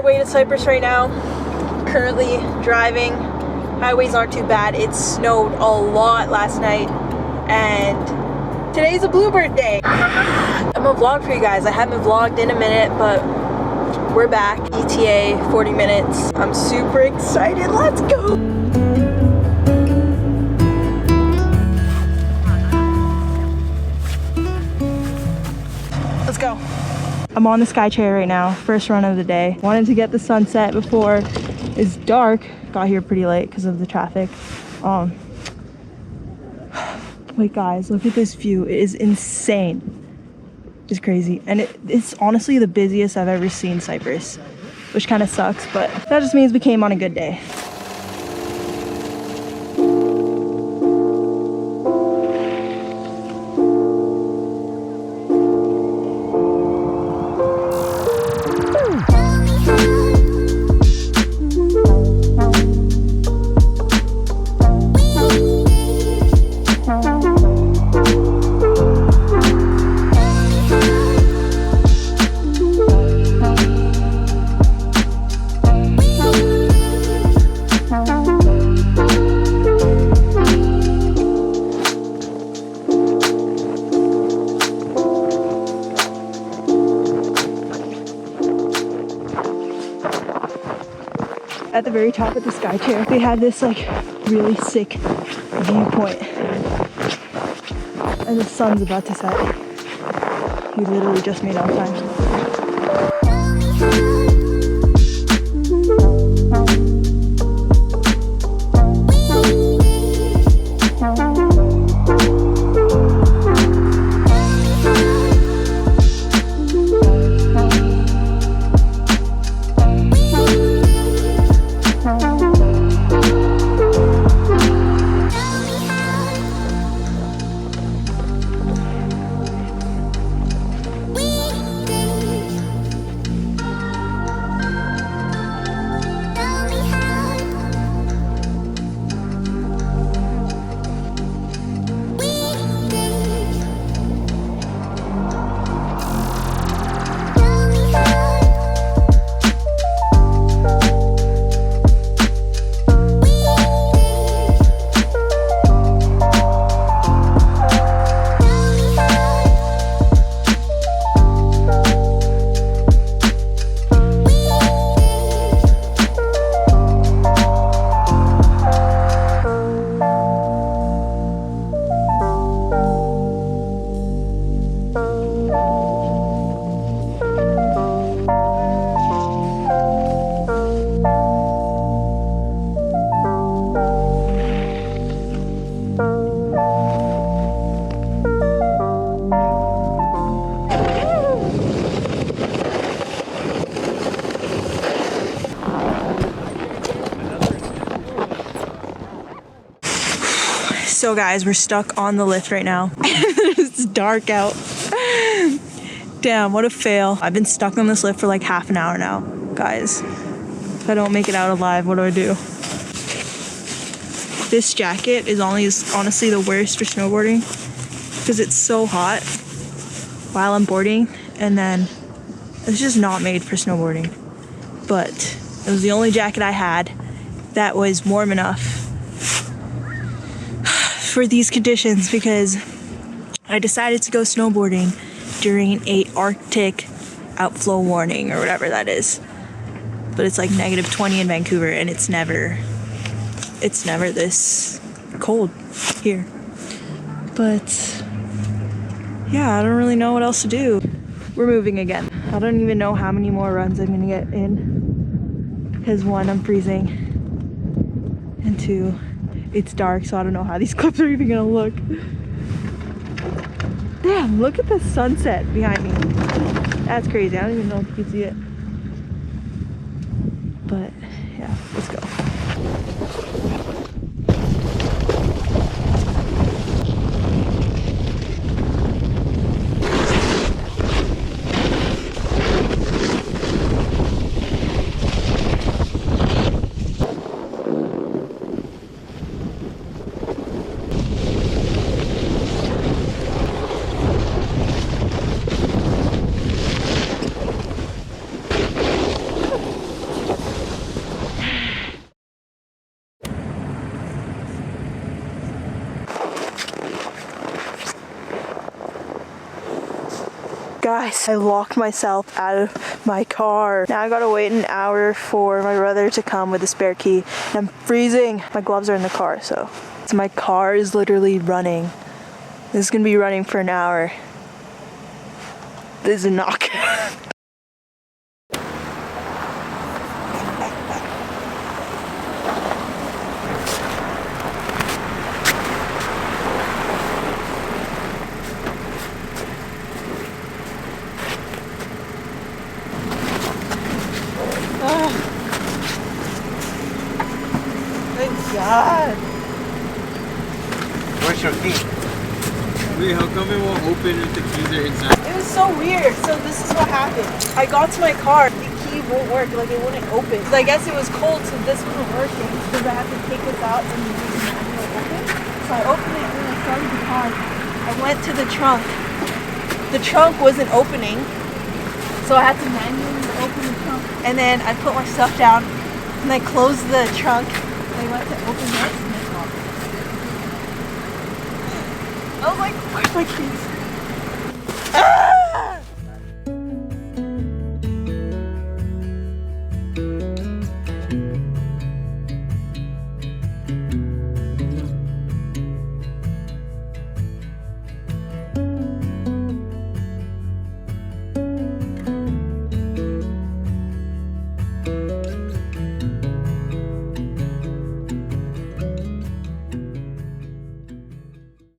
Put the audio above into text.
way to Cypress right now. Currently driving. Highways aren't too bad. It snowed a lot last night and today's a bluebird day. I'm gonna vlog for you guys. I haven't vlogged in a minute, but we're back. ETA 40 minutes. I'm super excited. Let's go. Let's go. I'm on the sky chair right now. First run of the day. Wanted to get the sunset before it's dark. Got here pretty late because of the traffic. Wait guys, look at this view. It is insane. It's crazy. And it's honestly the busiest I've ever seen Cypress, which kind of sucks, but that just means we came on a good day. At the very top of the sky chair, they had this like really sick viewpoint. And the sun's about to set. You literally just made on time. So guys, we're stuck on the lift right now. It's dark out. Damn, what a fail. I've been stuck on this lift for like half an hour now. Guys, if I don't make it out alive, what do I do? This jacket is honestly the worst for snowboarding because it's so hot while I'm boarding, and then it's just not made for snowboarding. But it was the only jacket I had that was warm enough for these conditions because I decided to go snowboarding during a Arctic outflow warning or whatever that is. But it's like -20 in Vancouver and it's never this cold here. But yeah, I don't really know what else to do. We're moving again. I don't even know how many more runs I'm gonna get in because 1, I'm freezing, and 2, it's dark, so I don't know how these clips are even gonna look. Damn, look at the sunset behind me. That's crazy. I don't even know if you can see it. But yeah, let's go. Guys, I locked myself out of my car. Now I gotta wait an hour for my brother to come with a spare key. And I'm freezing. My gloves are in the car, so my car is literally running. This is gonna be running for an hour. This is not good. Thank God. Where's your key? Wait, how come it won't open if the keys are inside? It was so weird. So this is what happened. I got to my car. The key won't work. Like it wouldn't open. I guess it was cold, so this wasn't working. Because I had to take this out and use the manual open. So I opened it and I started the car. I went to the trunk. The trunk wasn't opening. So I had to manually open the trunk. And then I put my stuff down and I closed the trunk. And I went to open this and it's locked. I was like, where's my keys?